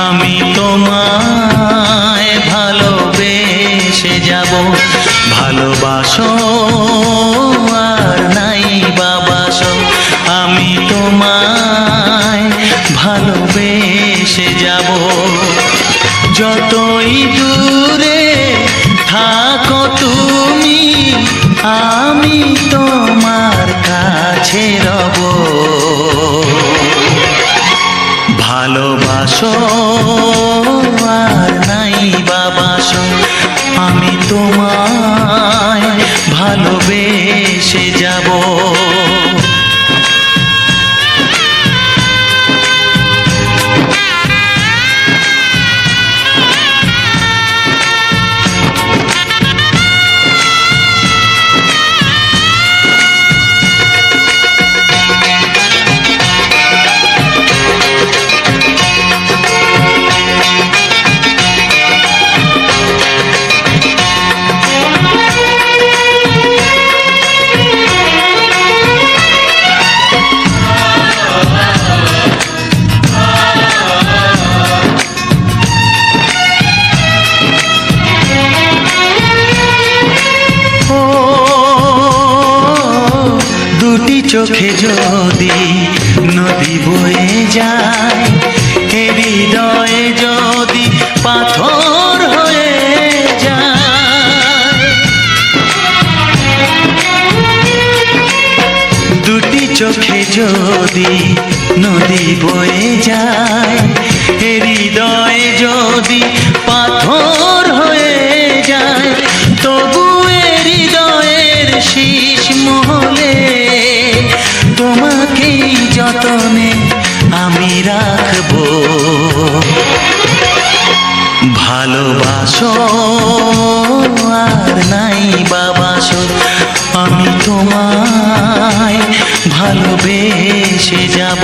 আমি তোমায় ভালোবেসে যাব। ভালোবাসো আর নাই বাবাসো, আমি তোমায় ভালোবেসে যাব। যতই দূরে থাকো তুমি, আমি তোমার কাছে রব। ভালোবাসো আর নাই বাবাসো, আমি তোমায় ভালোবেসে যাব। চোখে যদি নদী বয়ে যায়, হৃদয়ে যদি পাথর হয়ে যায়। দুটি চোখে যদি নদী বয়ে যায়, হৃদয়ে যদি পাথর হয়ে যায়, তবু হৃদয়ের শীষ মহলে তোমাকেই যতনে আমি রাখবো। ভালোবাসো আর নাই বাবাসো, আমি তোমায় ভালোবেসে যাব।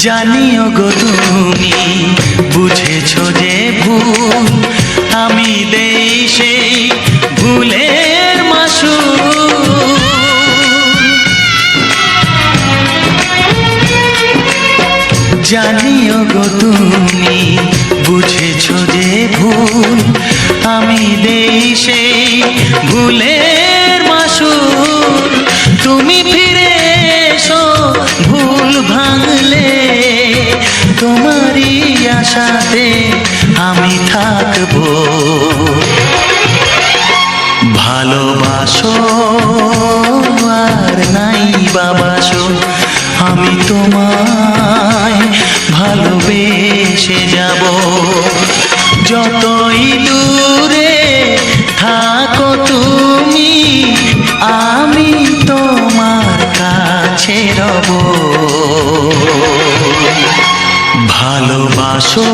জানিও গো তুমি বুঝেছো যে ভুল, আমি দেই সেই ভুলের মাসুল। জানিও গো তুমি বুঝেছো যে ভুল, আমি দেই সেই ভুলের মাসুল। তুমি ফিরে এসো ভুল ভাঙলে, তোমারই আশাতে আমি থাকবো। ভালোবাসো আর নাই বাবাসো, আমি তোমায় ভালোবেসে যাব। যতই দূরে থাকো তুমি, আমি তোমার কাছে রব। ভালোবাসো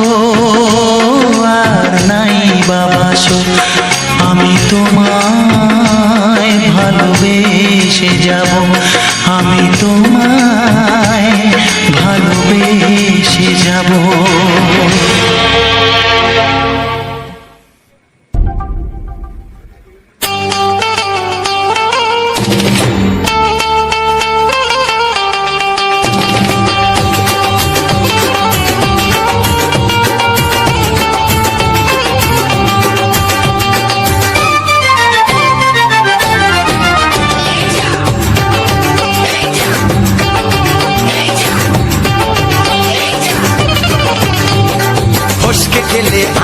আর নাই বাবাসো, আমি তোমায় ভালোবেসে যাব। আমি তোমায় ভালোবেসে যাব।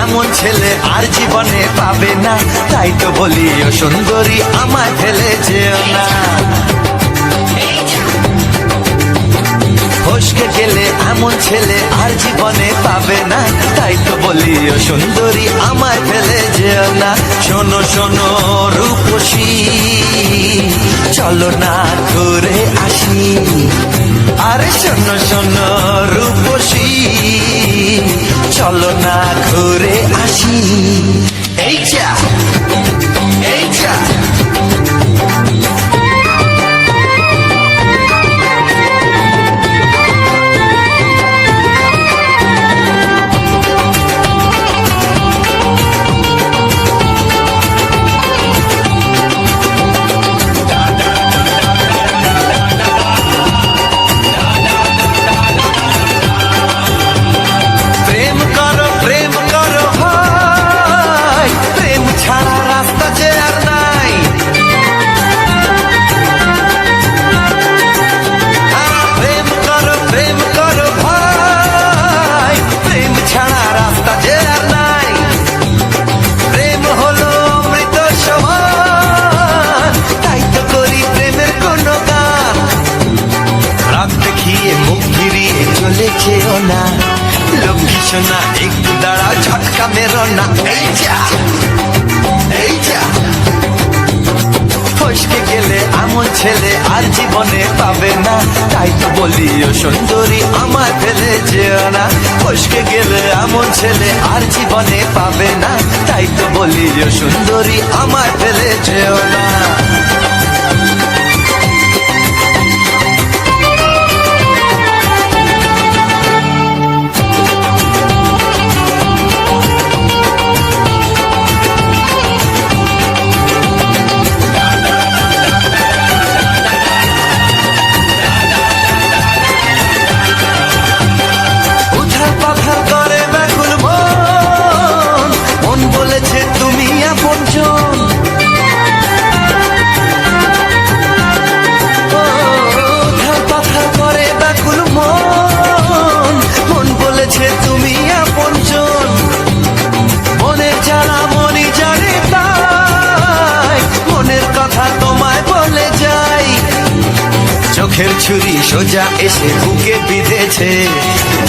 এমন ছেলে আর জীবনে পাবে না, তাই তো বলি ও সুন্দরী আমায় ফেলে যেও না। ফসকে গেলে এমন ছেলে আর জীবনে পাবে না, তাই তো বলি ও সুন্দরী আমায় ফেলে যেও না। শোনো শোনো রূপসী, চলো না ঘুরে আসি, আরে শোনো শোনো রূপসী, চলো না ঘুরে আসি। এই যা এই যা না, একটু দাঁড়াও, ঝটকা মেরো না। এই যা এই যা ফসকে গেলে এমন ছেলে আর জীবনে পাবে না, তাই তো বলি ও সুন্দরী আমায় ফেলে যেও না। ফসকে গেলে এমন ছেলে আর জীবনে পাবে না, তাই তো বলি ও সুন্দরী আমায় ফেলে যেও না। চোখের ছুরি সোজা এসে বুকে বিঁধেছে,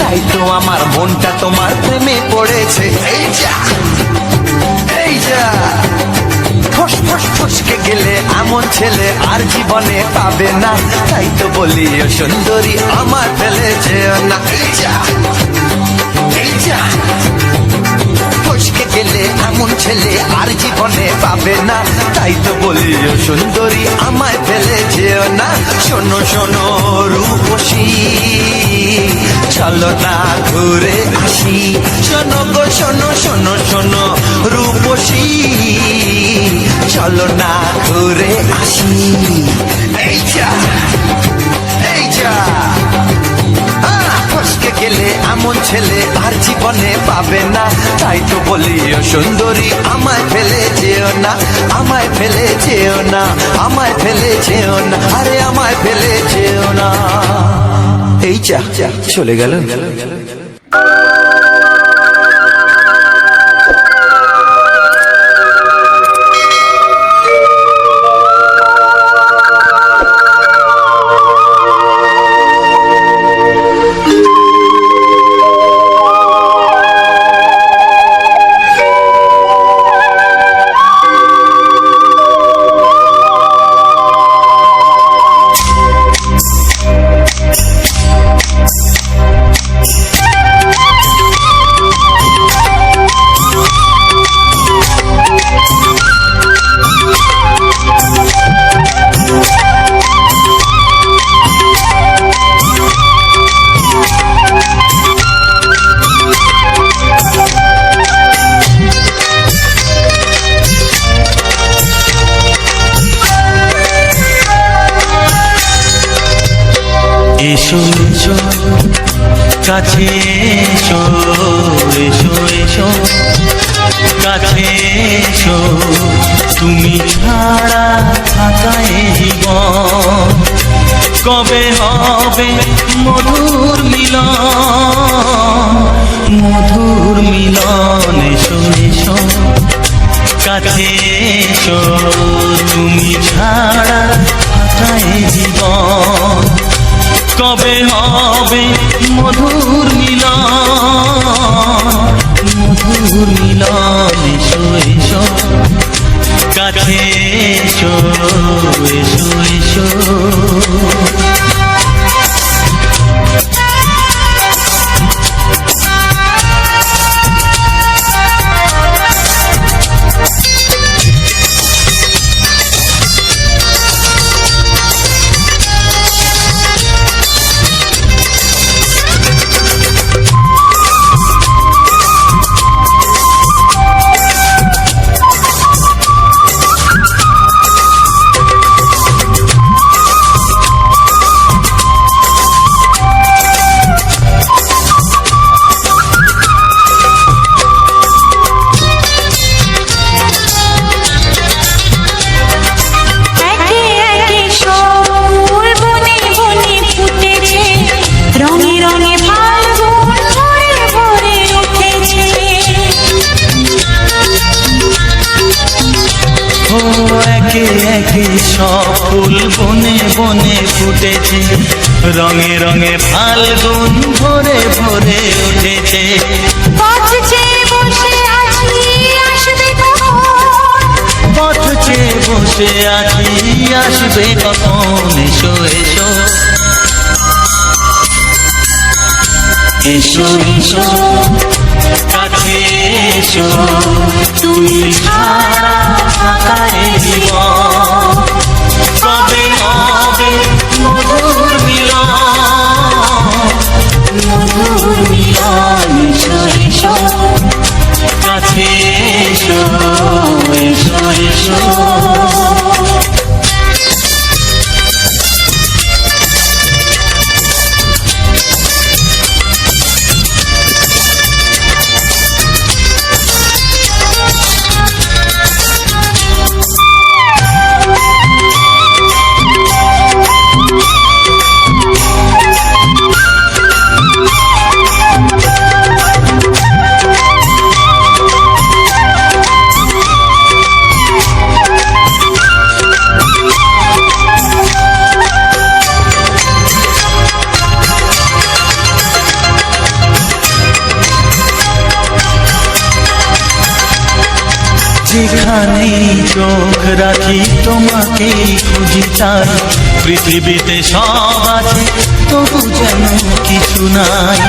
তাই তো আমার মনটা তোমার প্রেমে পড়েছে। এই যা এই যা ফস ফস ফসকে গেলে এমন ছেলে আর জীবনে পাবে না, তাই তো বলি ও সুন্দরী আমার ফেলে যেও না। এই যা এই যা ফসকে গেলে এমন ছেলে আর জীবনে পাবে না, তাই তো বলি ও সুন্দরী আমায় ফেলে যেও না। শোনো শোনো রূপসী, চলো না ঘুরে আসি। শোনো গো শোনো শোনো শোনো রূপসী, চলো না ঘুরে আসি। এই যা এই যা ফসকে গেলে এমন ছেলে আর জীবনে পাবে না, তাই তো বলি ও সুন্দরী আমায় ফেলে যেও না। আমায় ফেলে যেও না, আমায় ফেলে যেও না, আরে আমায় ফেলে যেও না। এই যা চলে গেল। এসো এসো কাছে এসো, এসো এসো কাছে এসো, তুমি ছাড়া থাকা এই জীবন কবে হবে মধুর মিলন, মধুর মিলন। এসো এসো কাছে এসো, তুমি ছাড়া থাকা এই জীবন কবে হবে মধুর মিলন, মধুর মিলন। এসো এসো কাছে এসো, এসো এসো। রঙে রঙে ফাল্গুন ভরে ভরে উঠেছে। পথ চেয়ে বসে আছি আসবে কখন, পথ চেয়ে বসে আছি আসবে কখন। এসো এসো এসো এসো কাছে এসো, তুমি ছাড়া ফাঁকা এ জীবন। কবে হবে মধুর মিলন, মধুর মিলন। এসো এসো কাছে এসো, এসো এসো। যেখানেই চোখ রাখি তোমাকেই খুঁজি তাই। পৃথিবীতে সব আছে তবু যেন কিছু নাই।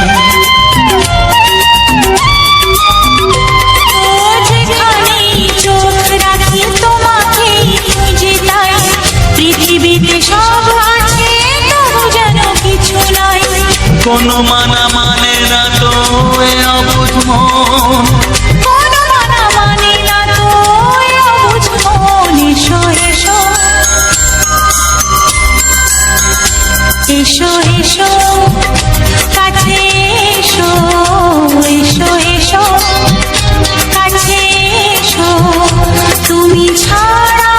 যেখানেই চোখ রাখি তোমাকেই খুঁজি তাই। পৃথিবীতে সব আছে তবু যেন কিছু নাই। কোনো মানা মানে না তো এ অবুঝ মন, কোনো মানা মানে না তো এ অবুঝ মন। এসো এসো এসো এসো কাছে এসো, এসো এসো কাছে এসো, তুমি ছাড়া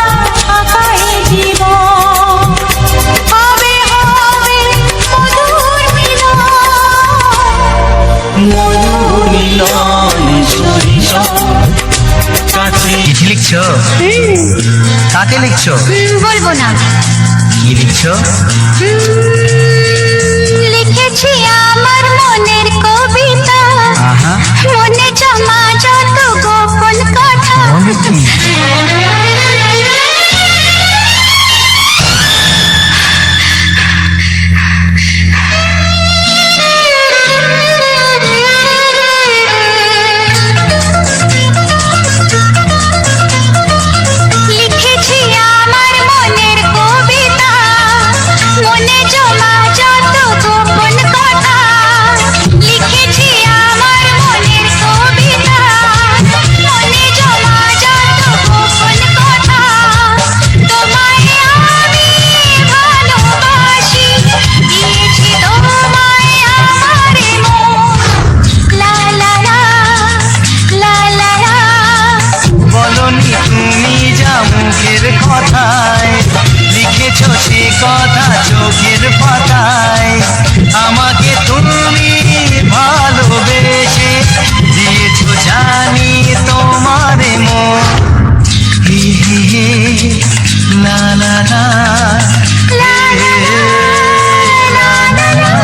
ফাঁকা এ জীবন। হবে হবে মধুর মিলন, মধুর মিলন। এসো এসো কাছে। চিঠি লিখছো? কাকে লিখছো? বলবো না। কি লিখছো? লিখেছি আমার মনের কবিতা, আহা, মনে জমা যত গোপন কথা। বলো কি? লিখেছি আমার মনের কবিতা, মনে জমা যত গোপন কথা। লিখেছি আমার মনের কবিতা, মনে জমা যত গোপন কথা। তোমায় আমি ভালোবাসি, দিয়েছি তোমায় আমার মন। লা লা লা, লা লা লা। বলনি তুমি যা মুখের কথায়, লিখেছো সে কথা চোখের পাতায়। আমাকে তুমি ভালোবেসে দিয়েছো জানি তোমার মন। হি হি হি, লা লা লা, লা লা লা।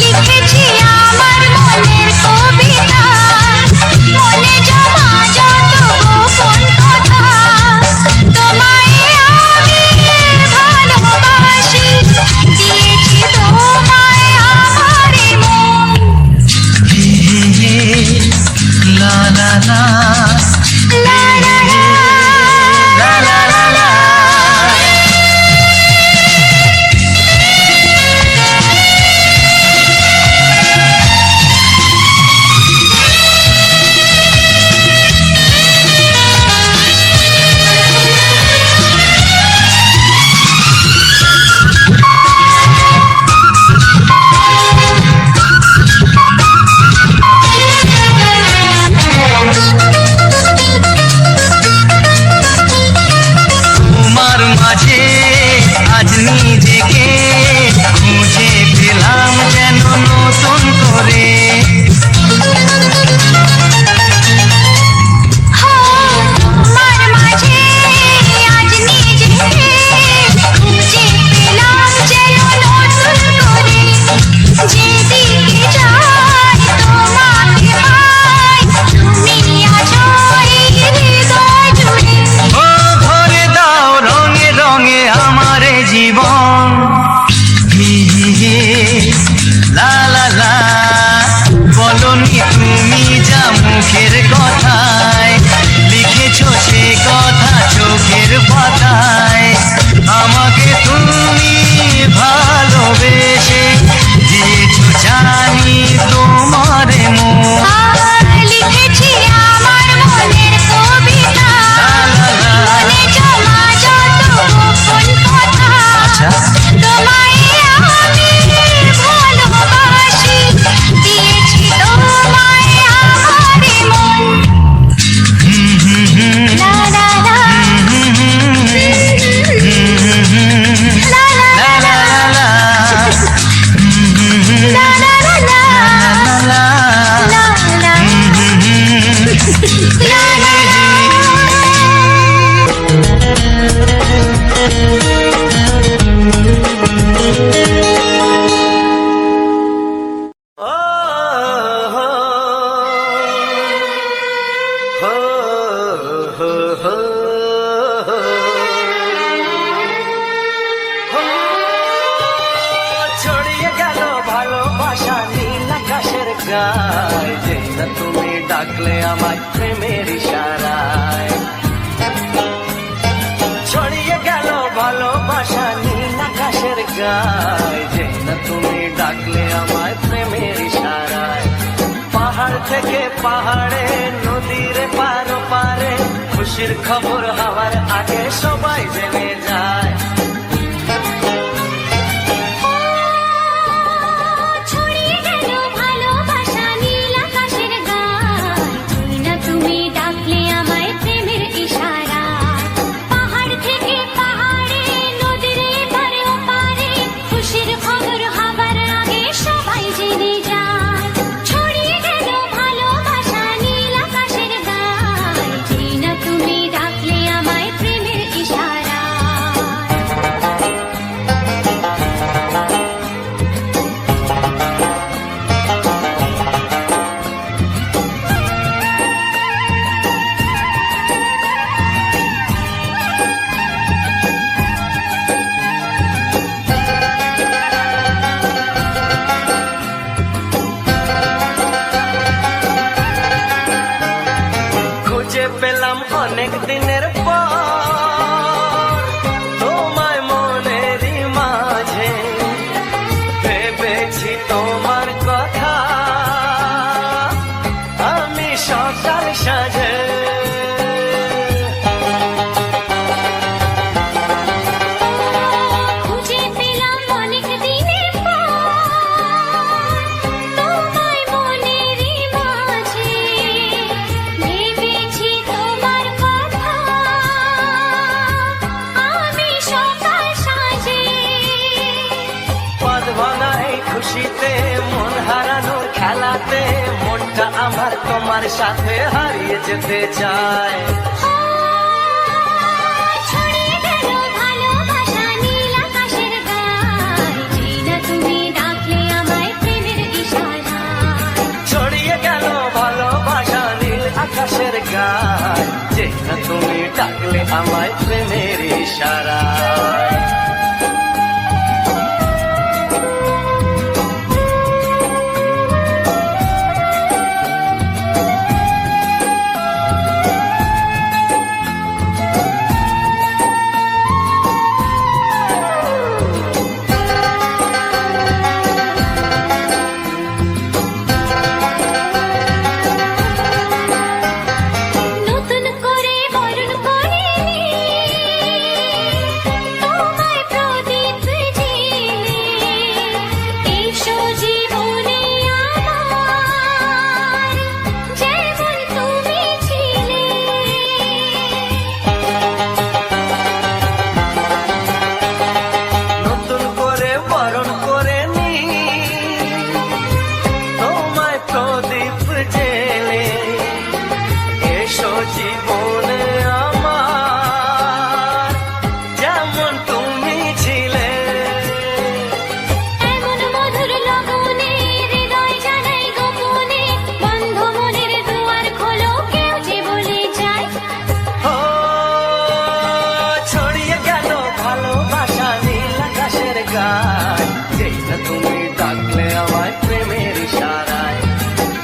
লিখেছি আমার মনের কবিতা, মনে জমা যত মাঝে আজ নিজেকে খুঁজে পেলাম যেন নতুন করে। তোমার মাঝে আজ নিজেকে খুঁজে পেলাম যেন নতুন করে। যেদিকে যাই তোমাকে পাই, তুমি আছো এই হৃদয় জুড়ে। ও ভরে দাও রঙে রঙে আমার এ জীবন। হি হি হি, লা লা লা, বলনি তুমি যা মুখের কথায়, লিখেছো সে কথা চোখের পাতায়। আমাকে তুমি ভালোবেসে দিয়েছো জানি তোমার মন। লিখেছি আমার মনের কবিতা, মনে জমা যত গোপন কথা। তোমায় আমি ভালোবাসি, দিয়েছি তোমায় আমার মন। লা লা লা, লা লা লা লা লা লা, লা লা লা লা, লা লা। লা লা লা লা লা। ছড়িয়ে গেল ভালোবাসা নীল আকাশের গায়, যে না তুমি ডাকলে আমায় প্রেমের ইশারায়। ছড়িয়ে গেল ভালোবাসা নীল আকাশের গায়, যে না তুমি ডাকলে আমায় প্রেমের ইশারায়। পাহাড় থেকে পাহাড়ে, নদীর পার পারে, খুশির খবর হওয়ার আগে সবাই জেনে যায়। ছড়িয়ে গেল ভালোবাসা নীল আকাশের গায়, তুই না তুমি ডাকলে আমায় প্রেমের ইশারায়। পাহাড় থেকে পাহাড়ে, নদীর এপারে ওপারে, খুশির খবর হবার আগে সবাই জেনে যায়। ছড়িয়ে গেল ভালোবাসা নীল আকাশের গায়, তুই না তুমি ডাকলে আমায় প্রেমের ইশারায়। খুঁজে পেলাম অনেক দিনের পর তোমায় মনেরই মাঝে, ভেবেছি তোমার কথা আমি সকাল সাজে। খুঁজে পেলাম অনেক দিনের পর তোমায় মনেরই মাঝে, ভেবেছি তোমার কথা আমি সকাল সাজে। পদ ভাঙা এই খুশিতে, মন হারানোর খেলাতে, মনটা আমার তোমার সাথে হারিয়ে যেতে চায়। ছড়িয়ে গেল ভালোবাসা নীল আকাশের গায়, যে না তুমি ডাকলে আমায় প্রেমের ইশারায়। ছড়িয়ে গেল ভালোবাসা নীল আকাশের গায়, যে না তুমি ডাকলে আমায় প্রেমের ইশারায়। নতুন করে বরণ করে গায়, যেই না তুমি ডাকলে আমায় প্রেমের ইশারায়।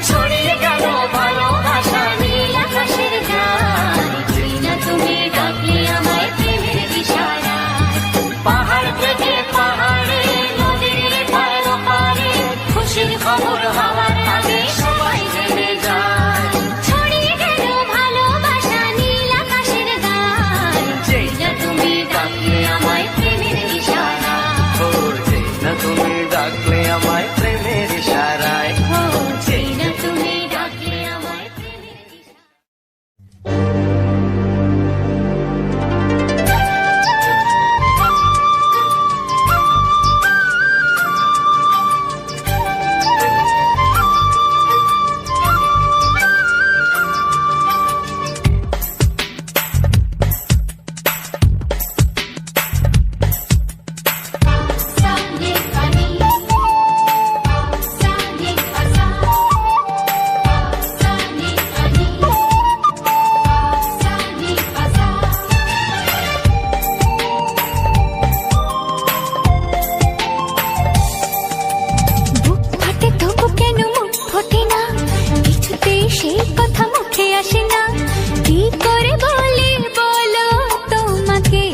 ছড়িয়ে গেল ভালোবাসা নীল আকাশের গায়, যেই না তুমি ডাকলে আমায় প্রেমের ইশারায়। পাহাড় থেকে পাহাড়ে, নদীর পার ওপারে, খুশির খবর হওয়ার আগে সবাই জেনে যায়। ছড়িয়ে গেল ভালোবাসা নীল আকাশের গায়, যেই না তুমি ডাকলে আমায় প্রেমের ইশারায়। ও যেই না তুমি ডাকলে আমায় প্রেমের ইশারায়। ও যেই না তুমি ডাকলে আমায় প্রেমের ইশারায়। Sunday funny, Sunday fasa, Sunday funny, Sunday fasa. বুক ফাটে তবু কেন মুখ ফোটে না, কিছুতেই সেই কথা মুখে আসে না, কি করে বলি বলো তোমাকে।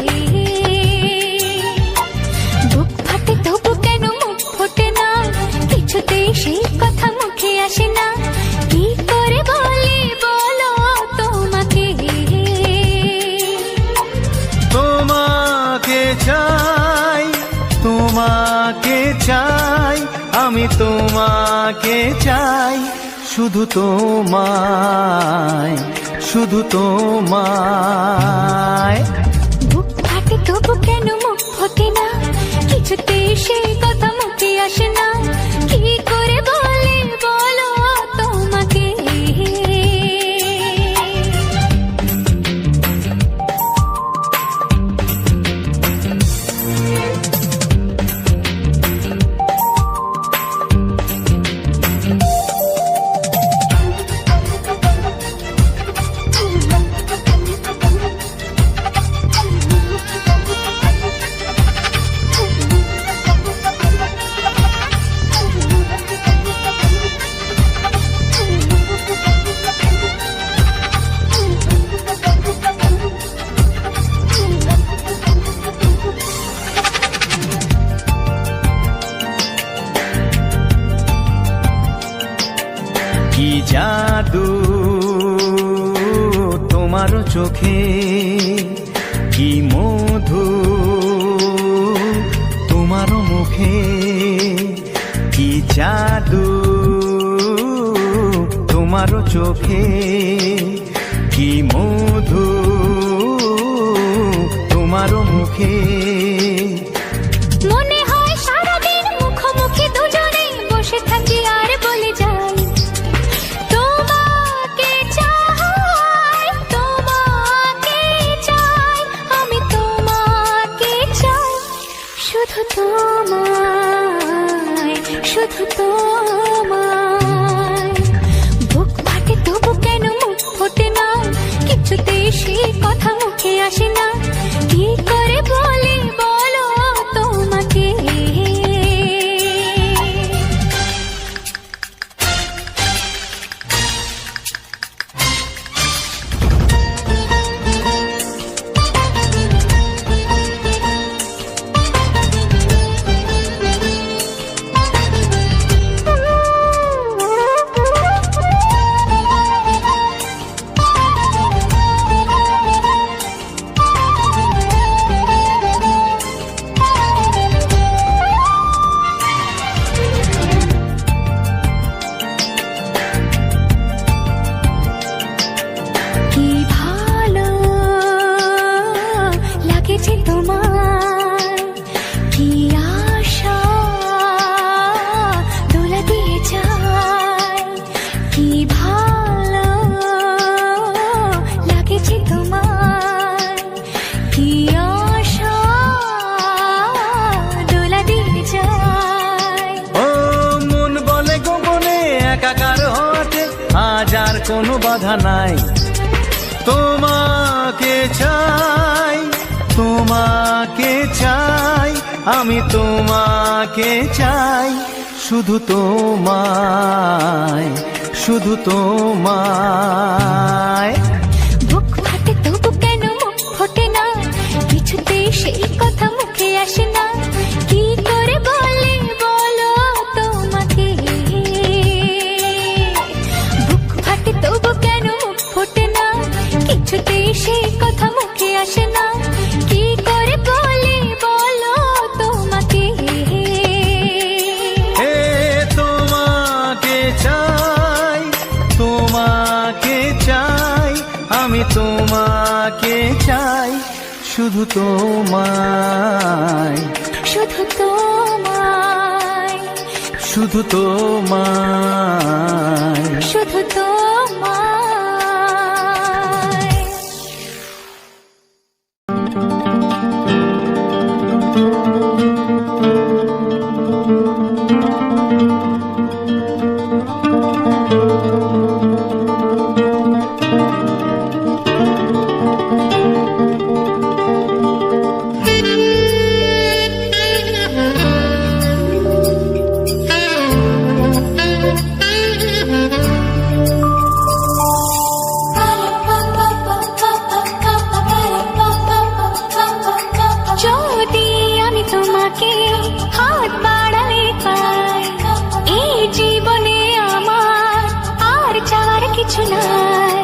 বুক ফাটে তবু কেন মুখ ফোটে না, কিছুতেই সেই কথা মুখে আসে না, কি করে বলি বলো তোমাকে। তোমাকে চাই, তোমাকে চাই, আমি তোমাকে চাই, শুধু তোমায়, শুধু তোমায়। বুক ফাটে তবু কেন মুখ ফোটে না, কিছুতেই সেই কথা মুখে আসে না, কি করে বলি বলো তোমাকে। কি জাদু তোমার চোখে, কি মধু তোমার মুখে, কি জাদু তোমার চোখে, কি মধু তোমার মুখে। মনে হয় সারাদিন মুখোমুখি দুজনে বসে থাকি আর বলে যাই, তোমাকে চাই, তোমাকে চাই, আমি তোমাকে চাই, শুধু তোমায়, শুধু তোমায়। বুক ফাটে তবু কেন মুখ ফোটে না, কিছুতেই সেই কথা মুখে আসে না, কি করে বলি বলো তোমাকে। কোনো বাধা নাই। তোমাকে চাই, তোমাকে চাই, আমি তোমাকে চাই, শুধু তোমায়, শুধু তোমায়। বুক ফাটে তবু কেন মুখ ফোটে না, কিছুতেই সেই কথা মুখে আসে না, কি করে বলে বলো তোমাকে। বুক ফাটে তবু কেন মুখ ফোটে না, কিছুতেই সেই কথা মুখে আসে না, কি করে বলে বলো তোমাকে। হে তোমাকে চাই, তোমাকে চাই, আমি তোমাকে চাই, শুধু তোমায়, শুধু তোমায়, শুধু তোমায়। শুধু তোমায়। যদি আমি তোমাকে হাত বাড়ালে পাই, এই জীবনে আমার আর চাওয়ার কিছু নাই।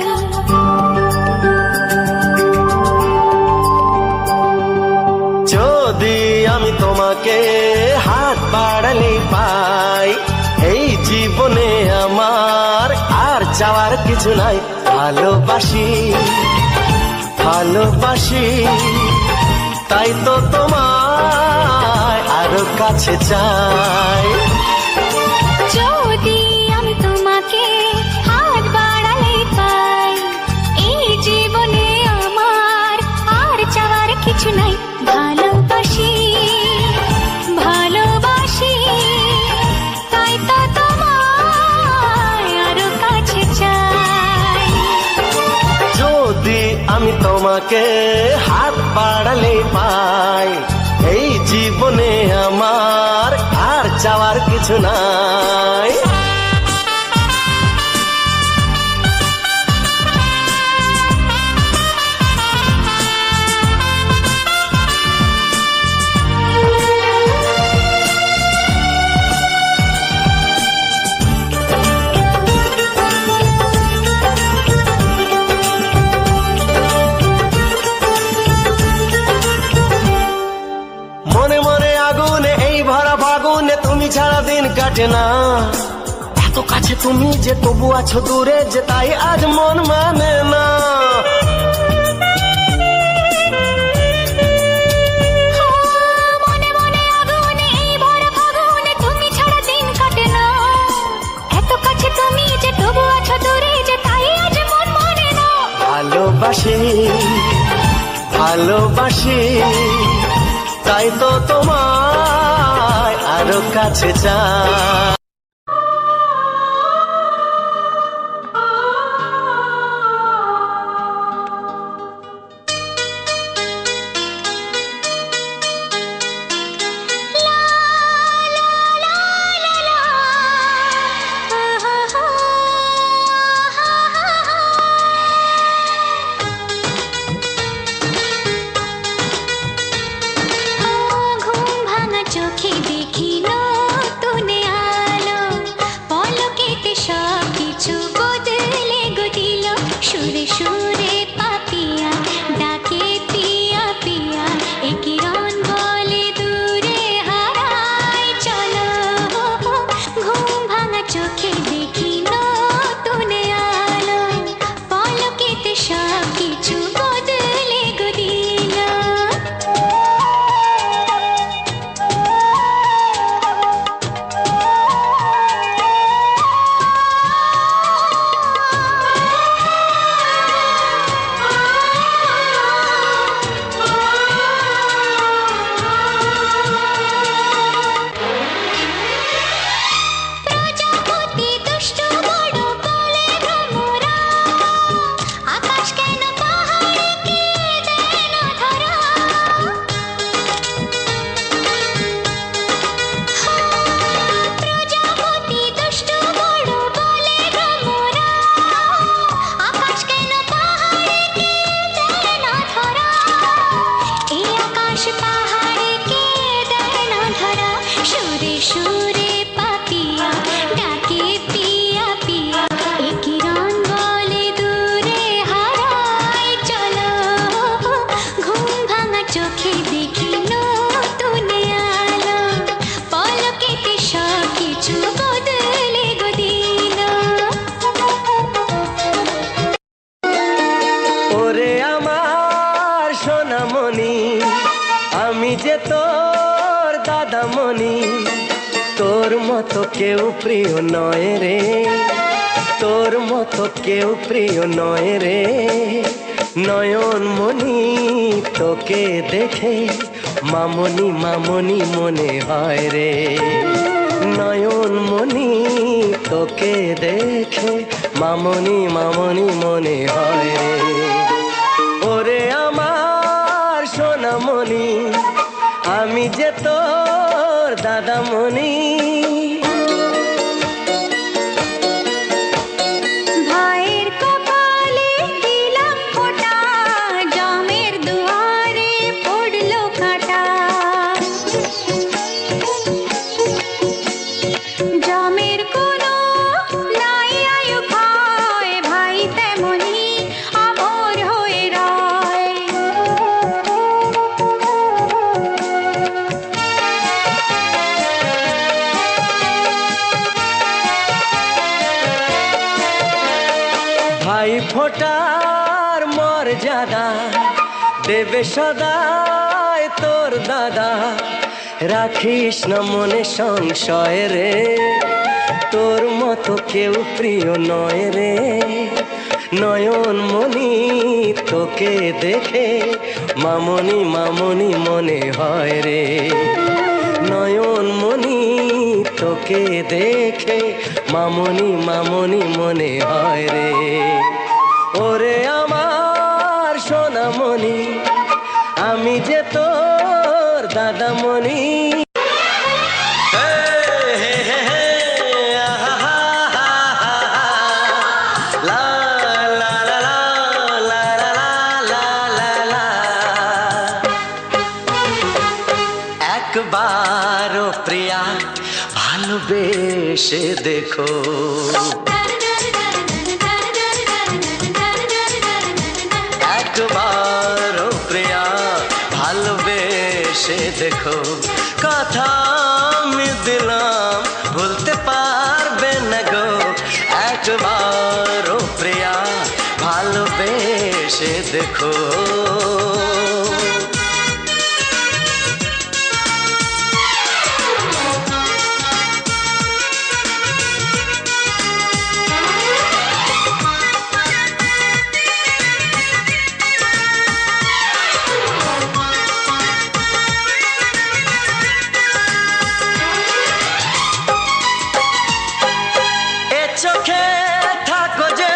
যদি আমি তোমাকে হাত বাড়ালে পাই, এই জীবনে আমার আর চাওয়ার কিছু নাই। ভালোবাসি, ভালোবাসি, তাই তো তোমায় আরো কাছে চাই। যদি আমি তোমাকে হাত বাড়ালে পাই, এই জীবনে আমার আর চাওয়ার কিছু নাই। ভালোবাসি, ভালোবাসি, তাই তো তোমায় আরো কাছে চাই। যদি আমি তোমাকে হাত বাড়ালে পাই, এই জীবনে আমার আর চাওয়ার কিছু নাই। মনে মনে আগুনে এই ভরা ফাগুনে তুমি ছাড়া দিন কাটে না। এত কাছে তুমি যে তবু আছো দূরে, যে তাই আজ মন মানে না। মনে মনে আগুনে এই ভরা ফাগুনে তুমি ছাড়া দিন কাটে না। এত কাছে তুমি যে তবু আছো দূরে, যে তাই আজ মন মানে না। ভালোবাসি, ভালোবাসি, তাই তো তোমায় আরো কাছে চাই। ঘুম ভাঙা চোখে দেখি নতুন যে তোর দাদামণি, তোর মতো কেউ প্রিয় নয় রে, তোর মতো কেউ প্রিয় নয় রে। নয়ন মনি তোকে দেখে মামনি মামনি মনে হয় রে, নয়ন মনি তোকে দেখে মামনি মামনি মনে হয় রে। ওরে আমার সোনামণি, আমি যে তোর দাদামণি। ভাইয়ের কপালে দিলাম ফোঁটা, জামের দুয়ারে পড়লো কাঁটা। জামের কোনো নাই আয়ু খায়, ভাই তেমনি আমর হয়ে রয়। ভাই ফোটার মর্যাদা দেবে সদায় তোর দাদা, রাখিস না মনে সংশয় রে, তোর মতো কেউ প্রিয় নয় রে। নয়ন মনি তোকে দেখে মামনি মামনি মনে হয় রে, নয়ন মনি তোকে দেখে মামনি মামনি মনে হয় রে। ওরে আমার সোনামণি, আমি যে তোর দাদামণি। একবারও প্রিয়া ভালোবেসে দেখো, একবারও প্রিয়া ভালোবেসে দেখো। কথা আমি দিলাম ভুলতে পারবে না গো, একবারও প্রিয়া ভালোবেসে দেখো। চোখে থাকো যে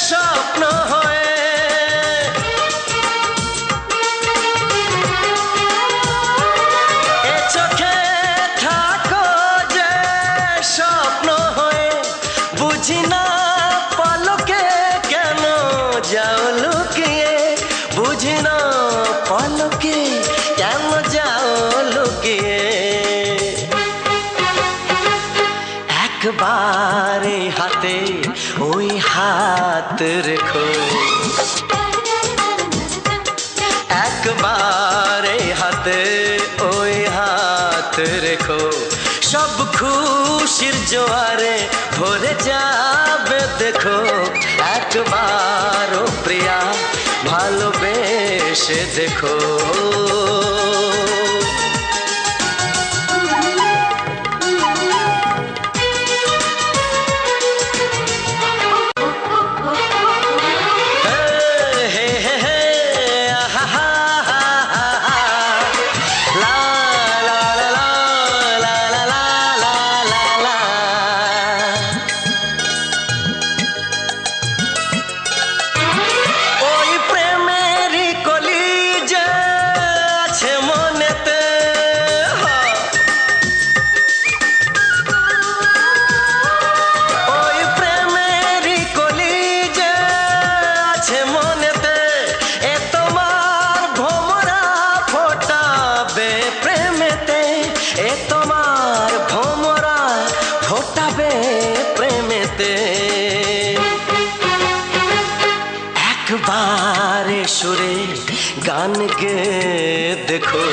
স্বপ্ন হয়ে, এ চোখে থাকো যে স্বপ্ন হয়ে, বুঝি না পলকে কেন যাও লুকিয়ে, বুঝি না পলকে কেন যাও লুকিয়ে। একবারে হাতে ওই হাত রেখো, একবারে হাতে ওই হাত রেখো। সব খুশির জোয়ারে ভরে যাবে দেখো, একবারও প্রিয়া ভালোবেসে দেখো। ফোটাবে প্রেমেতে। একবারে সুরে গান গে দেখো,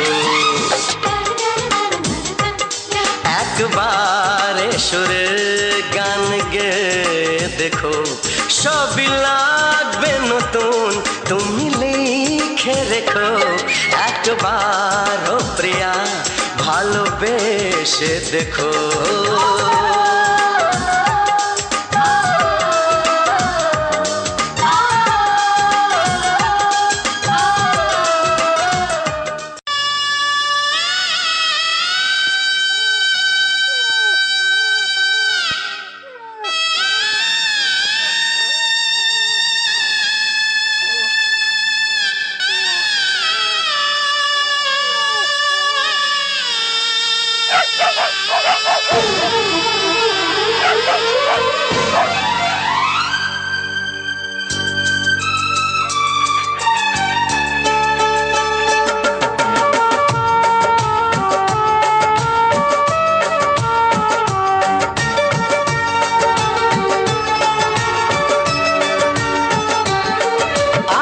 একবারে সুরে গান গে দেখো। সবই লাগবে নতুন, তুমি লিখে লিখে রেখো একবার ও প্রিয়া, ভালোবেসে দেখো।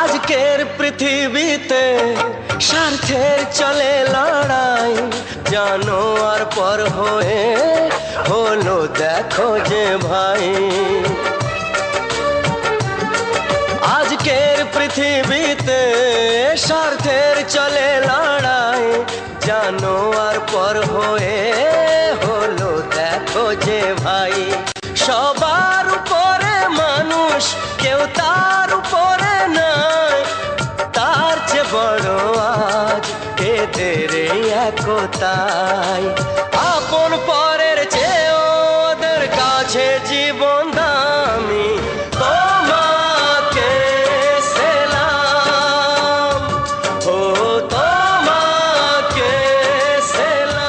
আজকের পৃথিবীতে স্বার্থের চলে লড়াই, জানো আর পর হয়ে হলো দেখো যে ভাই। আজকের পৃথিবীতে স্বার্থের চলে লড়াই, জানো আর পর হয়ে হলো দেখো যে ভাই। সবার উপরে মানুষ, কেউ তার উপরে নয়, তার চেয়ে বড় আজ এদের এই একতাই। আপন পরের চেয়ে ওদের কাছে জীবন দামি, তোমাকে সেলাম, ও তোমাকে সেলাম।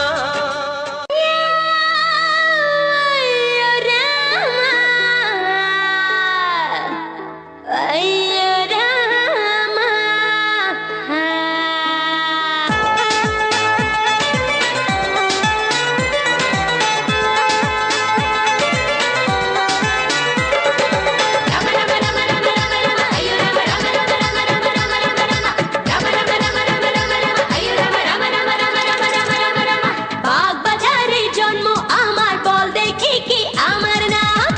বাগবাজারে জন্ম আমার, বল দেখি কি আমার নাম?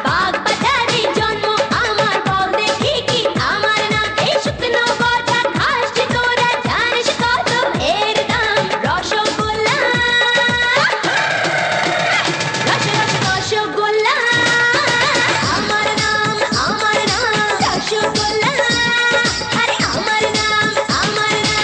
বাগবাজারে জন্ম আমার, বল দেখি কি আমার নাম? এই শুকনো গজা খাস যে তোরা, জানিস কত এর দাম? রসগোল্লা, রসগোল্লা আমার নাম, আমার নাম রসগোল্লা, আরে আমার নাম, আমার নাম।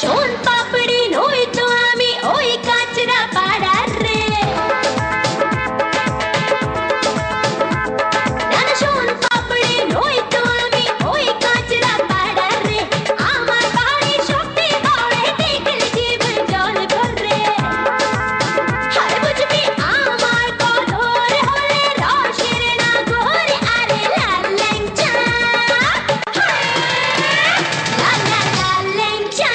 শোন পাপড়ি নই তো আমি ওই কাঁচরা পাড়ার রে, না না শোন পাপড়ি নই তো আমি ওই কাঁচরা পাড়ার রে। আমার বাড়ি শক্তি গড়ে দেখলে জীবন জল ভরে, হায় বুঝবি আমার কদর হলে রসের না ঘরে, আরে লাল ল্যাংচা, লাল লাল লাল ল্যাংচা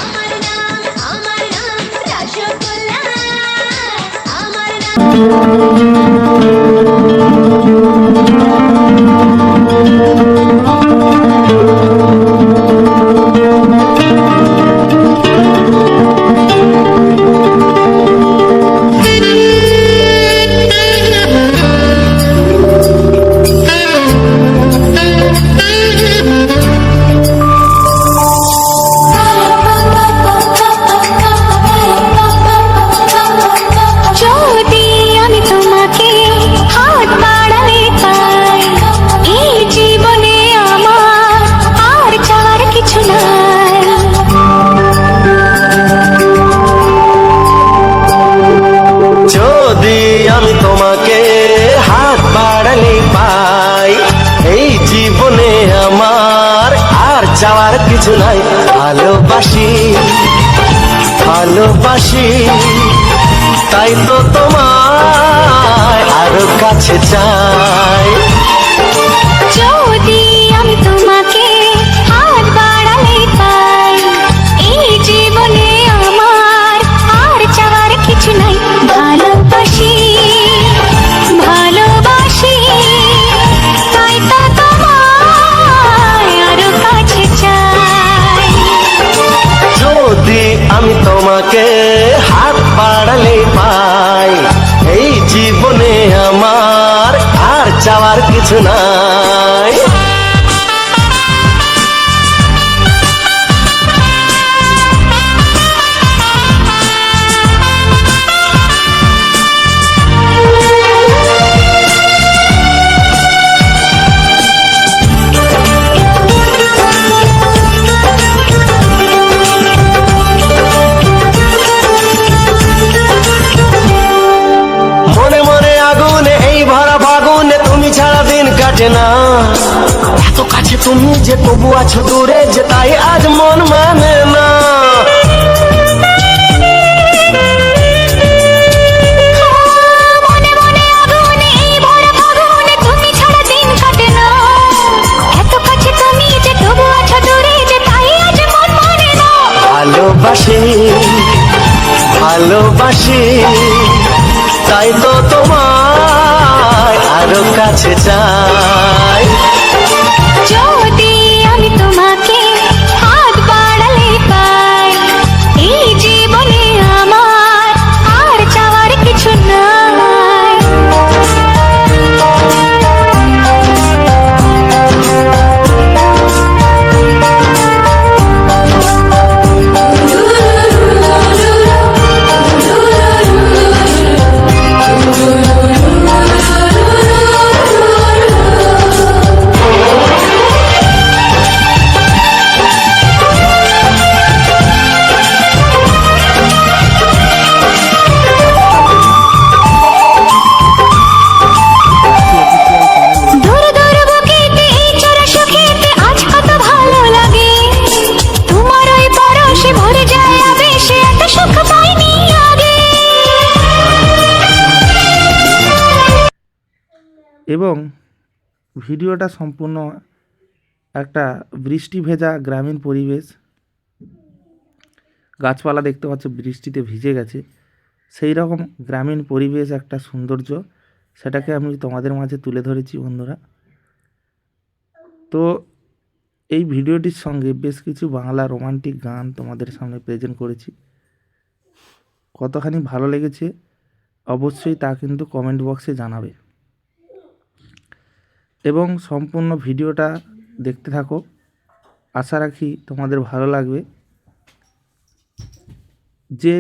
আমার নাম, আমার নাম রসগোল্লা, আমার নাম। যদি আমি তোমাকে হাত বাড়ালে পাই, এই জীবনে আমার আর চাওয়ার কিছু নাই। যদি আমি তোমাকে হাত বাড়ালে পাই, এই জীবনে আমার আর চাওয়ার কিছু নাই। ভালোবাসি, ভালোবাসি, তাই তো তোমায় আরো কাছে চাই। যদি আমি তোমাকে হাত বাড়ালে পাই, তোমাকে হাত বাড়ালে পাই, এই জীবনে আমার আর চাওয়ার কিছু নাই। মনে মনে আগুনে এই ভরা ফাগুনে তুমি ছাড়া দিন কাটে না, এত কাছে তুমি যে তবু আছো দূরে যে তাই আজ মন মানে না। মনে মনে আগুনে এই ভরা ফাগুনে তুমি ছাড়া দিন কাটে না, এত কাছে তুমি যে তবু আছো দূরে যে তাই আজ মন মানে না। ভালোবাসি ভালোবাসি তাই তো তোমায় আরো কাছে চাই। যদি আমি তোমাকে হাত বাড়ালে পাই, এই জীবনে আমার আর চাওয়ার কিছু নাই। দূর দূর বুকেতে এই চোরা সুখেতে আজ কত ভালো লাগে, তোমার ওই পরশে ভরে যায় আবেশে এত সুখ পাইনি আগে। এবং ভিডিওটা সম্পূর্ণ একটা বৃষ্টি ভেজা গ্রামীণ পরিবেশ, গাছপালা দেখতে পাচ্ছ বৃষ্টিতে ভিজে গেছে, সেই রকম গ্রামীণ পরিবেশ একটা সৌন্দর্য, সেটাকে আমি তোমাদের মাঝে তুলে ধরেছি বন্ধুরা। তো এই ভিডিওটির সঙ্গে বেশ কিছু বাংলা রোমান্টিক গান তোমাদের সামনে প্রেজেন্ট করেছি। কতখানি ভালো লেগেছে অবশ্যই তা কিন্তু কমেন্ট বক্সে জানাবে, এবং সম্পূর্ণ ভিডিওটা দেখতে থাকো। আশা রাখি তোমাদের ভালো লাগবে। যে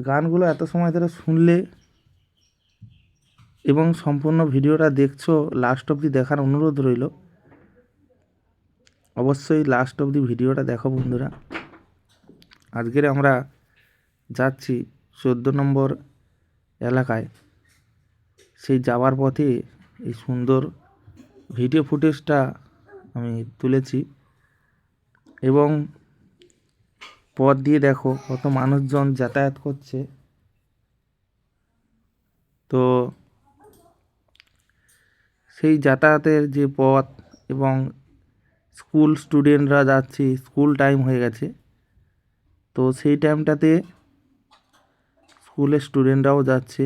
গানগুলো এত সময় ধরে শুনলে এবং সম্পূর্ণ ভিডিওটা দেখছো, লাস্ট অবধি দেখার অনুরোধ রইল। অবশ্যই লাস্ট অবধি ভিডিওটা দেখো বন্ধুরা। আজকের আমরা যাচ্ছি 14 নম্বর এলাকায়, সেই যাওয়ার পথে এই সুন্দর ভিডিও ফুটেজটা আমি তুলেছি, এবং পথ দিয়ে দেখো কত মানুষজন যাতায়াত করছে। তো সেই যাতায়াতের যে পথ, এবং স্কুল স্টুডেন্টরা যাচ্ছে, স্কুল টাইম হয়ে গেছে, তো সেই টাইমটাতে স্কুলের স্টুডেন্টরাও যাচ্ছে।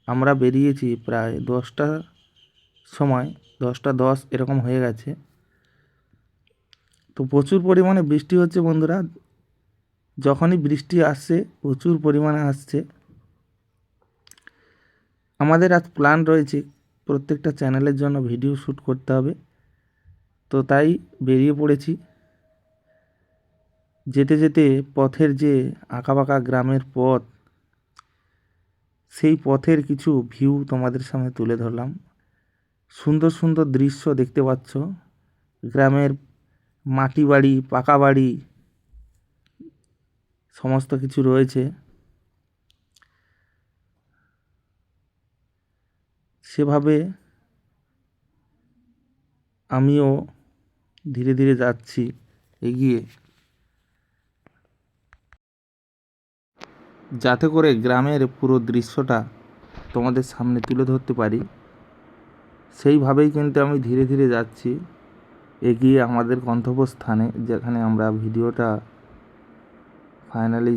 আমরা বেরিয়েছি প্রায় 10টার সময়, 10টা 10 এরকম হয়ে গেছে। তো প্রচুর পরিমাণে বৃষ্টি হচ্ছে বন্ধুরা। যখনই বৃষ্টি আসছে, প্রচুর পরিমাণে আসছে। আমাদের আজ প্ল্যান রয়েছে প্রত্যেকটা চ্যানেলের জন্য ভিডিও শ্যুট করতে হবে, তো তাই বেরিয়ে পড়েছি। যেতে যেতে পথের যে আঁকাবাঁকা গ্রামের পথ, সেই পথের কিছু ভিউ তোমাদের সামনে তুলে ধরলাম। সুন্দর সুন্দর দৃশ্য দেখতে পাচ্ছ, গ্রামের মাটি বাড়ি, পাকা বাড়ি সমস্ত কিছু রয়েছে। সেভাবে আমিও ধীরে ধীরে যাচ্ছি এগিয়ে, যাতে করে গ্রামের পুরো দৃশ্যটা তোমাদের সামনে তুলে ধরতে পারি। সেইভাবেই কিন্তু আমি ধীরে ধীরে যাচ্ছি এগিয়ে আমাদের গন্তব্যস্থানে, যেখানে আমরা ভিডিওটা ফাইনালি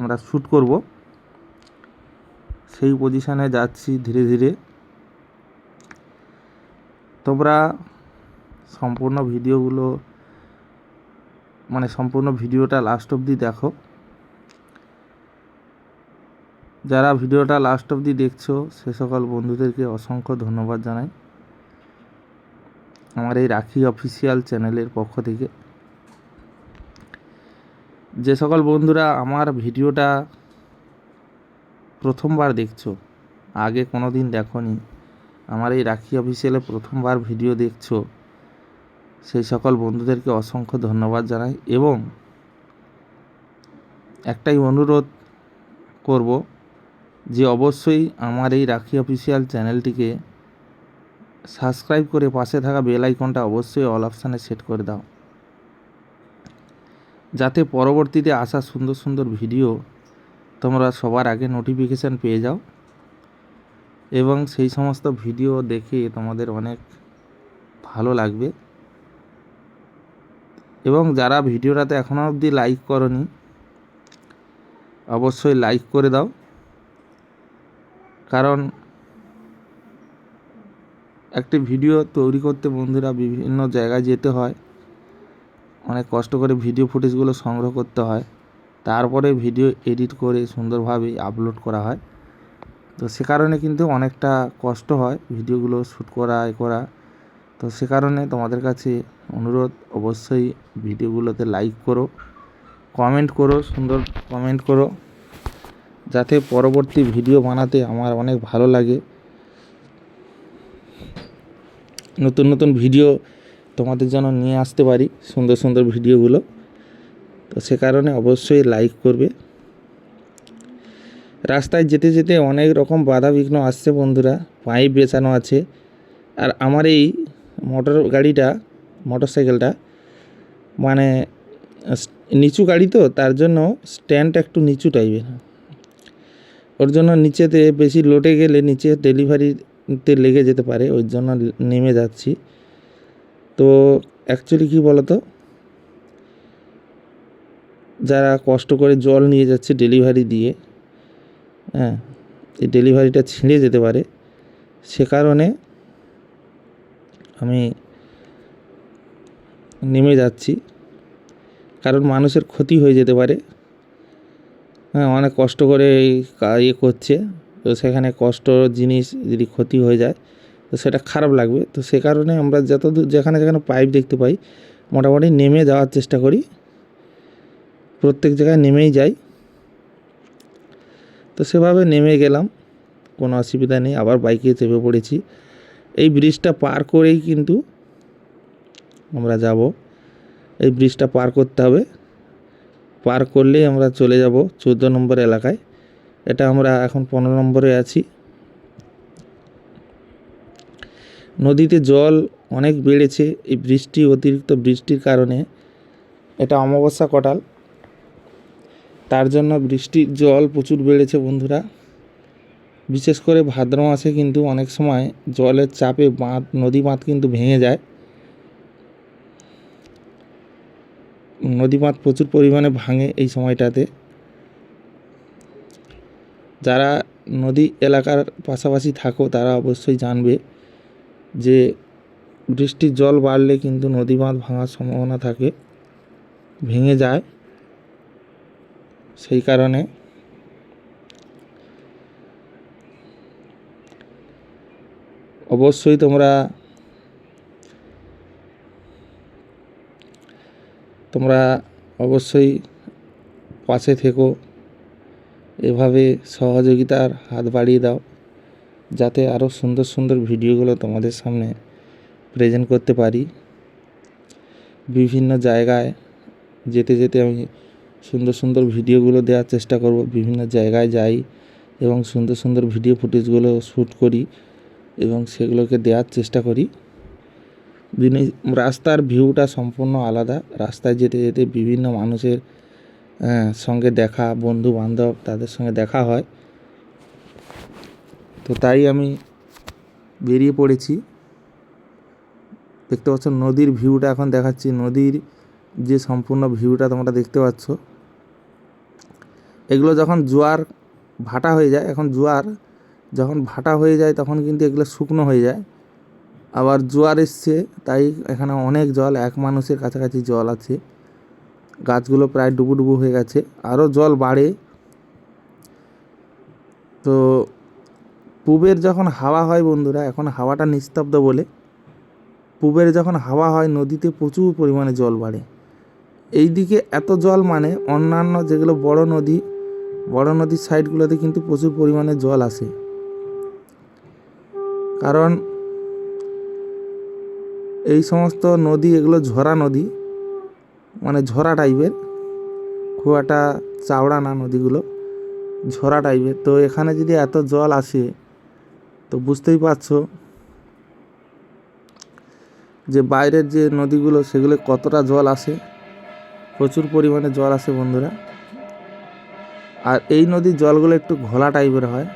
আমরা শ্যুট করব, সেই পজিশানে যাচ্ছি ধীরে ধীরে। তোমরা সম্পূর্ণ ভিডিওটা লাস্ট অবধি দেখো, যারা ভিডিওটা লাস্ট অবধি দেখছো সে সকল বন্ধুদেরকে অসংখ্য ধন্যবাদ জানাই আমার এই রাখি অফিসিয়াল চ্যানেলের পক্ষ থেকে। যে সকল বন্ধুরা আমার ভিডিওটা প্রথমবার দেখছো, আগে কোনো দিন দেখোনি, আমার এই রাখি অফিসিয়ালে প্রথমবার ভিডিও দেখছো, সেই সকল বন্ধুদেরকে অসংখ্য ধন্যবাদ জানাই। এবং একটাই অনুরোধ করব যে অবশ্যই আমার এই রাখি অফিসিয়াল চ্যানেলটিকে সাবস্ক্রাইব করে পাশে থাকা বেল আইকনটা অবশ্যই অল অপশানে সেট করে দাও, যাতে পরবর্তীতে আসা সুন্দর সুন্দর ভিডিও তোমরা সবার আগে নোটিফিকেশান পেয়ে যাও এবং সেই সমস্ত ভিডিও দেখে তোমাদের অনেক ভালো লাগবে। এবং যারা ভিডিওটাতে এখনও অবধি লাইক করনি অবশ্যই লাইক করে দাও, কারণ একটি ভিডিও তৈরি করতে বন্ধুরা বিভিন্ন জায়গায় যেতে হয়, অনেক কষ্ট করে ভিডিও ফুটেজগুলো সংগ্রহ করতে হয়, তারপরে ভিডিও এডিট করে সুন্দরভাবে আপলোড করা হয়। তো সে কারণে কিন্তু অনেকটা কষ্ট হয় ভিডিওগুলো শ্যুট করা করা। তো সে কারণে তোমাদের কাছে অনুরোধ, অবশ্যই ভিডিওগুলোতে লাইক করো, কমেন্ট করো, সুন্দর কমেন্ট করো, যাতে পরবর্তী ভিডিও বানাতে আমার অনেক ভালো লাগে, নতুন নতুন ভিডিও তোমাদের জন্য নিয়ে আসতে পারি, সুন্দর সুন্দর ভিডিওগুলো। তো সে কারণে অবশ্যই লাইক করবে। রাস্তায় যেতে যেতে অনেক রকম বাধা বিঘ্ন আসছে বন্ধুরা, পাইপ বেছানো আছে। আর আমার এই মোটর সাইকেলটা মানে নিচু গাড়ি, তো তার জন্য স্ট্যান্ডটা একটু নিচু টাইপের, ওর জন্য নিচেতে বেশি লোটে গেলে নিচে ডেলিভারিতে লেগে যেতে পারে, ওই জন্য নেমে যাচ্ছি। তো অ্যাকচুয়ালি কী বলো তো, যারা কষ্ট করে জল নিয়ে যাচ্ছে ডেলিভারি দিয়ে, হ্যাঁ, এই ডেলিভারিটা ছিঁড়ে যেতে পারে, সে কারণে আমি নেমে যাচ্ছি, কারণ মানুষের ক্ষতি হয়ে যেতে পারে। হ্যাঁ, অনেক কষ্ট করে করছে, তো সেখানে কষ্ট জিনিস যদি ক্ষতি হয়ে যায় তো সেটা খারাপ লাগবে। তো সে কারণে আমরা যতদূর যেখানে যেখানে পাইপ দেখতে পাই মোটামুটি নেমে যাওয়ার চেষ্টা করি, প্রত্যেক জায়গায় নেমেই যাই। তো সেভাবে নেমে গেলাম, কোনো অসুবিধা নেই, আবার বাইকে চেপে পড়েছি। এই ব্রিজটা পার করেই কিন্তু আমরা যাব, এই ব্রিজটা পার করতে হবে, পার করলেই আমরা চলে যাব 14 নম্বর এলাকায়। এটা আমরা এখন 15 নম্বরে আছি। নদীতে জল অনেক বেড়েছে এই অতিরিক্ত বৃষ্টির কারণে। এটা অমাবস্যা কটাল, তার জন্য বৃষ্টির জল প্রচুর বেড়েছে বন্ধুরা। বিশেষ করে ভাদ্র মাসে কিন্তু অনেক সময় জলের চাপে নদী বাঁধ কিন্তু ভেঙে যায়, নদী বাঁধ প্রচুর পরিমাণে ভাঙে এই সময়টাতে। যারা নদী এলাকার পাশাপাশি থাকো তারা অবশ্যই জানবে যে বৃষ্টির জল বাড়লে কিন্তু নদী বাঁধ ভাঙার সম্ভাবনা থাকে, ভেঙে যায়। সেই কারণে অবশ্যই তোমরা অবশ্যই পাশে থেকো, এভাবে সহযোগিতার হাত বাড়িয়ে দাও, যাতে আরও সুন্দর সুন্দর ভিডিওগুলো তোমাদের সামনে প্রেজেন্ট করতে পারি। বিভিন্ন জায়গায় যেতে যেতে আমি সুন্দর সুন্দর ভিডিওগুলো দেওয়ার চেষ্টা করব, বিভিন্ন জায়গায় যাই এবং সুন্দর সুন্দর ভিডিও ফুটেজগুলো শ্যুট করি এবং সেগুলোকে দেওয়ার চেষ্টা করি। রাস্তার ভিউটা সম্পূর্ণ আলাদা, রাস্তায় যেতে যেতে বিভিন্ন মানুষের সঙ্গে দেখা, বন্ধু বান্ধব তাদের সঙ্গে দেখা হয়। তো তাই আমি বেরিয়ে পড়েছি। দেখতে পাচ্ছ নদীর ভিউটা এখন দেখাচ্ছি, নদীর যে সম্পূর্ণ ভিউটা তোমরা দেখতে পাচ্ছ। এগুলো যখন জোয়ার ভাটা হয়ে যায়, এখন জোয়ার যখন ভাটা হয়ে যায় তখন কিন্তু এগুলো শুকনো হয়ে যায়, আবার জোয়ার এসছে তাই এখানে অনেক জল, এক মানুষের কাছাকাছি জল আছে, গাছগুলো প্রায় ডুবু ডুবু হয়ে গেছে, আরও জল বাড়ে। তো পূবের যখন হাওয়া হয় বন্ধুরা, এখন হাওয়াটা নিস্তব্ধ বলে পূবের যখন হাওয়া হয় নদীতে প্রচুর পরিমাণে জল বাড়ে। এই দিকে এত জল মানে অন্যান্য যেগুলো বড় নদীর সাইডগুলোতে কিন্তু প্রচুর পরিমাণে জল আসে, কারণ এই সমস্ত নদী এগুলো ঝরা নদী, মানে ঝরা টাইপের, খুব একটা চাওড়া না নদীগুলো, ঝরা টাইপের। তো এখানে যদি এত জল আসে তো বুঝতেই পারছো যে বাইরের যে নদীগুলো সেগুলো কতটা জল আসে, প্রচুর পরিমাণে জল আসে বন্ধুরা। আর এই নদীর জলগুলো একটু ঘোলা টাইপের হয়,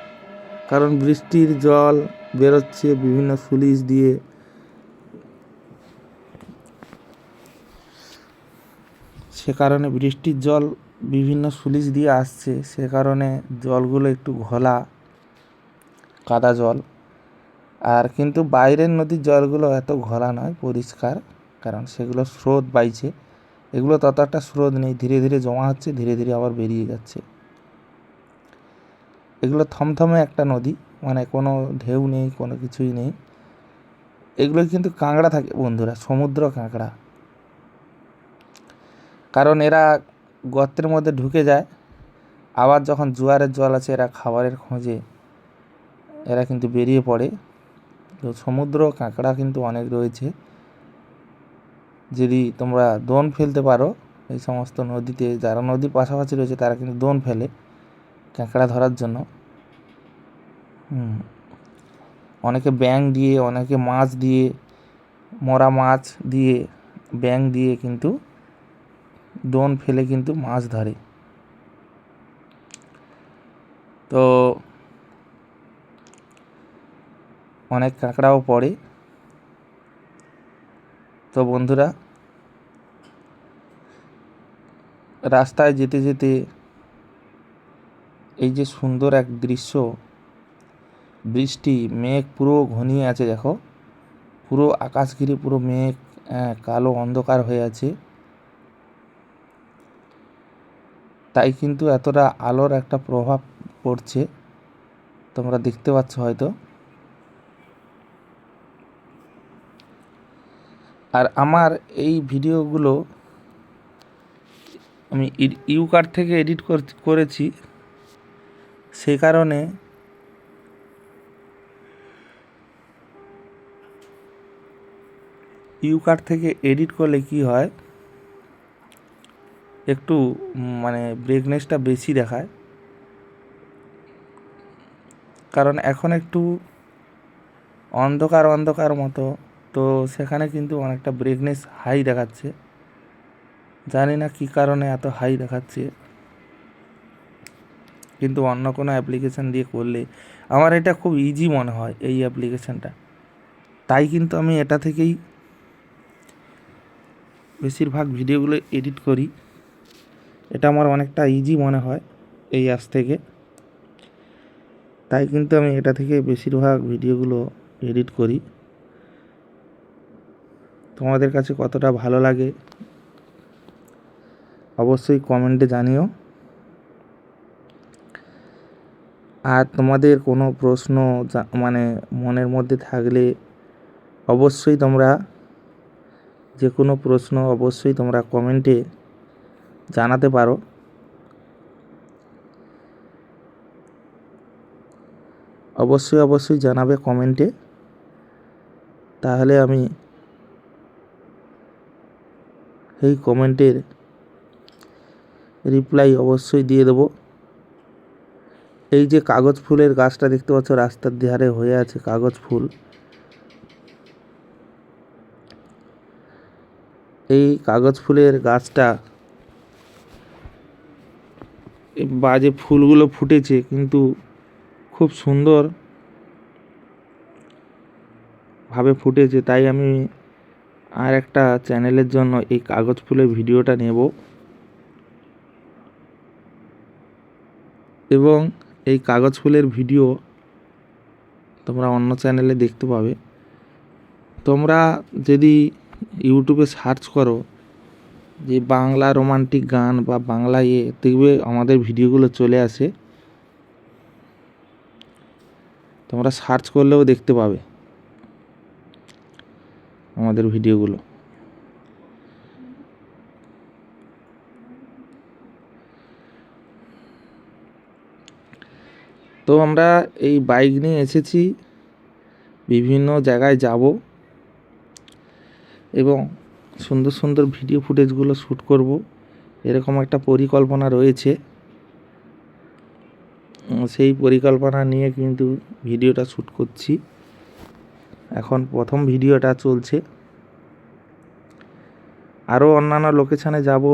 কারণ বৃষ্টির জল বেরোচ্ছে বিভিন্ন স্লুইস দিয়ে, সে কারণে বৃষ্টির জল বিভিন্ন স্লুইস দিয়ে আসছে, সে কারণে জলগুলো একটু ঘোলা কাদা জল। আর কিন্তু বাইরের নদীর জলগুলো এত ঘোলা নয়, পরিষ্কার, কারণ সেগুলো স্রোত বাইছে। এগুলো তত একটা স্রোত নেই, ধীরে ধীরে জমা হচ্ছে, ধীরে ধীরে আবার বেরিয়ে যাচ্ছে। এগুলো থমথমে একটা নদী, মানে কোনো ঢেউ নেই, কোনো কিছুই নেই। এগুলো কিন্তু কাঁকড়া থাকে বন্ধুরা, সমুদ্র কাঁকড়া, কারণ এরা গর্তের মধ্যে ঢুকে যায়, আবার যখন জোয়ারের জল আছে এরা খাবারের খোঁজে এরা কিন্তু বেরিয়ে পড়ে। তো সমুদ্র কাঁকড়া কিন্তু অনেক রয়েছে, যদি তোমরা দোন ফেলতে পারো এই সমস্ত নদীতে, যারা নদীর পাশাপাশি রয়েছে তারা কিন্তু দোন ফেলে কাঁকড়া ধরার জন্য। অনেকে ব্যাং দিয়ে, অনেকে মাছ দিয়ে, মরা মাছ দিয়ে, ব্যাং দিয়ে কিন্তু দোন ফেলে কিন্তু মাছ ধরে। তো অনেক কাঁকড়াও পড়ে। তো বন্ধুরা, রাস্তায় যেতে যেতে এই যে সুন্দর এক দৃশ্য, বৃষ্টি, মেঘ পুরো ঘনিয়ে আছে, দেখো পুরো আকাশ ঘিরে পুরো মেঘ কালো অন্ধকার হয়ে আছে, তাই কিন্তু এতটা আলোর একটা প্রভাব পড়ছে, তোমরা দেখতে পাচ্ছ হয়তো। আর আমার এই ভিডিওগুলো আমি ইউকার্ট থেকে এডিট করেছি, সে কারণে ইউকার্ট থেকে এডিট করলে কি হয়, একটু মানে ব্রাইটনেসটা বেশি দেখায়, কারণ এখন একটু অন্ধকার মতো, তো সেখানে কিন্তু অনেকটা ব্রাইটনেস হাই দেখাচ্ছে, জানি না কী কারণে এত হাই দেখাচ্ছে। কিন্তু অন্য কোনো অ্যাপ্লিকেশান দিয়ে করলে আমার এটা খুব ইজি মনে হয়, এই অ্যাপ্লিকেশানটা, তাই কিন্তু আমি এটা থেকেই বেশিরভাগ ভিডিওগুলো এডিট করি। এটা আমার অনেকটা ইজি মনে হয় এই অ্যাপস থেকে, তাই কিন্তু আমি এটা থেকে বেশিরভাগ ভিডিওগুলো এডিট করি। তোমাদের কাছে কতটা ভালো লাগে অবশ্যই কমেন্টে জানিও। আর তোমাদের কোনো প্রশ্ন মানে মনের মধ্যে থাকলে অবশ্যই তোমরা, যে কোনো প্রশ্ন অবশ্যই তোমরা কমেন্টে জানাতে পারো। অবশ্যই জানাবে কমেন্টে, তাহলে আমি এই কমেন্টের রিপ্লাই অবশ্যই দিয়ে দেবো। এই যে কাগজ ফুলের গাছটা দেখতে পাচ্ছ রাস্তার ধারে হয়ে আছে কাগজ ফুল, এই কাগজ ফুলের গাছটা বাজে ফুলগুলো ফুটেছে কিন্তু খুব সুন্দর ভাবে ফুটেছে, তাই আমি আর একটা চ্যানেলের জন্য এই কাগজ ফুলের ভিডিওটা নেব এবং এই কাগজ ফুলের ভিডিও তোমরা অন্য চ্যানেলে দেখতে পাবে। তোমরা যদি ইউটিউবে সার্চ করো যে বাংলা রোমান্টিক গান বা বাংলা দেখবে আমাদের ভিডিওগুলো চলে আসে। তোমরা সার্চ করলেও দেখতে পাবে আমাদের ভিডিওগুলো। তো আমরা এই বাইক নিয়ে এসেছি, বিভিন্ন জায়গায় যাব এবং সুন্দর সুন্দর ভিডিও ফুটেজগুলো শ্যুট করব, এরকম একটা পরিকল্পনা রয়েছে। সেই পরিকল্পনা নিয়ে কিন্তু ভিডিওটা শ্যুট করছি। এখন প্রথম ভিডিওটা চলছে, আরও অন্যান্য লোকেশানে যাব,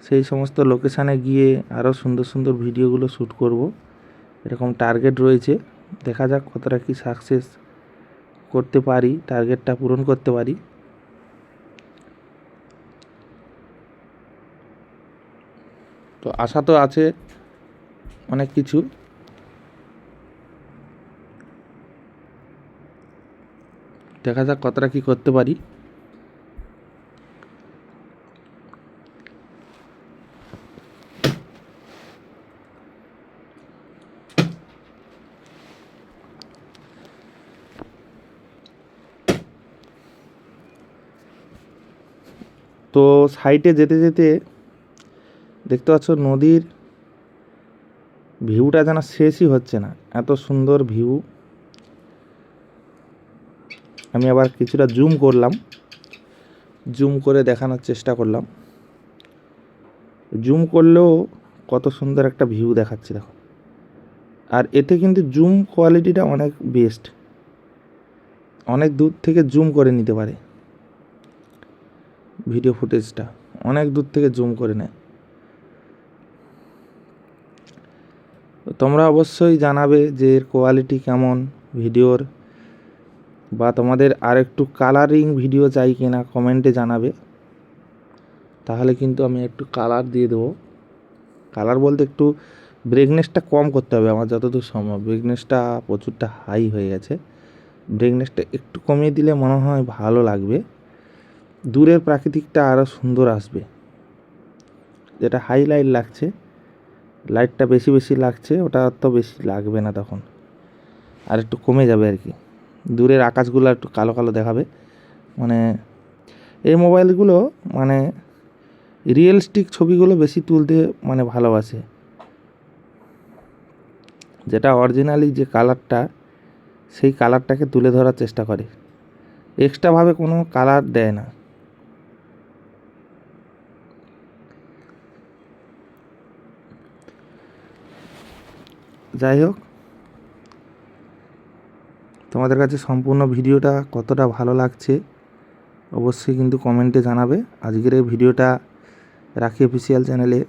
সেই সমস্ত লোকেশানে গিয়ে আরও সুন্দর সুন্দর ভিডিওগুলো শ্যুট করব, এরকম টার্গেট রয়েছে। দেখা যাক কতটা কি সাকসেস করতে পারি, টার্গেটটা পূরণ করতে পারি। তো আশা তো আছে অনেক কিছু। দেখা যাক কতটা কি করতে পারি। তো সাইটে যেতে যেতে দেখতে পাচ্ছ নদীর ভিউটা যেন শেষই হচ্ছে না, এত সুন্দর ভিউ। আমি আবার কিছুটা জুম করলাম, জুম করে দেখানোর চেষ্টা করলাম। জুম করলেও কত সুন্দর একটা ভিউ দেখাচ্ছে দেখো। আর এতে কিন্তু জুম কোয়ালিটিটা অনেক বেস্ট, অনেক দূর থেকে জুম করে নিতে পারে, ভিডিও ফুটেজটা অনেক দূর থেকে জুম করে নেয়। তোমরা অবশ্যই জানাবে যে এর কোয়ালিটি কেমন ভিডিওর, বা তোমাদের আর একটু কালারিং ভিডিও চাই কিনা কমেন্টে জানাবে, তাহলে কিন্তু আমি একটু কালার দিয়ে দেবো। কালার বলতে একটু ব্রাইটনেসটা কম করতে হবে আমার যতদূর সম্ভব, ব্রাইটনেসটা প্রচুরটা হাই হয়ে গেছে, ব্রাইটনেসটা একটু কমিয়ে দিলে মনে হয় ভালো লাগবে, দূরের প্রাকৃতিকটা আরও সুন্দর আসবে। যেটা হাইলাইট লাগছে, লাইটটা বেশি বেশি লাগছে, ওটা তো বেশি লাগবে না, তখন আর একটু কমে যাবে আর কি। দূরের আকাশগুলো একটু কালো কালো দেখাবে। মানে এই মোবাইলগুলো মানে রিয়েলিস্টিক ছবিগুলো বেশি তুলতে মানে ভালোবাসে, যেটা অরিজিনালি যে কালারটা সেই কালারটাকে তুলে ধরার চেষ্টা করে, এক্সট্রাভাবে কোনো কালার দেয় না। যাই হোক, তোমাদের কাছে সম্পূর্ণ ভিডিওটা কতটা ভালো লাগছে অবশ্যই কিন্তু কমেন্টে জানাবে। আজকের এই ভিডিওটা রাখি অফিসিয়াল চ্যানেলে,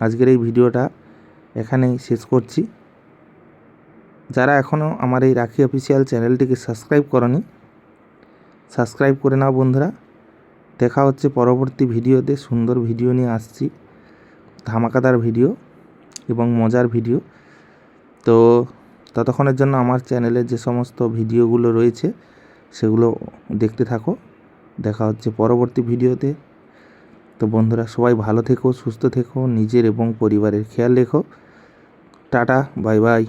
আজকের এই ভিডিওটা এখানেই শেষ করছি। যারা এখনও আমার এই রাখি অফিসিয়াল চ্যানেলটিকে সাবস্ক্রাইব করনি, সাবস্ক্রাইব করে নাও বন্ধুরা। দেখা হচ্ছে পরবর্তী ভিডিওতে, সুন্দর ভিডিও নিয়ে আসছি, ধামাকাদার ভিডিও এবং মজার ভিডিও। তো ততক্ষণের জন্য আমার চ্যানেলে যে সমস্ত ভিডিওগুলো রয়েছে সেগুলো দেখতে থাকো। দেখা হচ্ছে পরবর্তী ভিডিওতে। তো বন্ধুরা সবাই ভালো থেকো, সুস্থ থেকো, নিজের এবং পরিবারের খেয়াল রেখো। Tata, bye bye.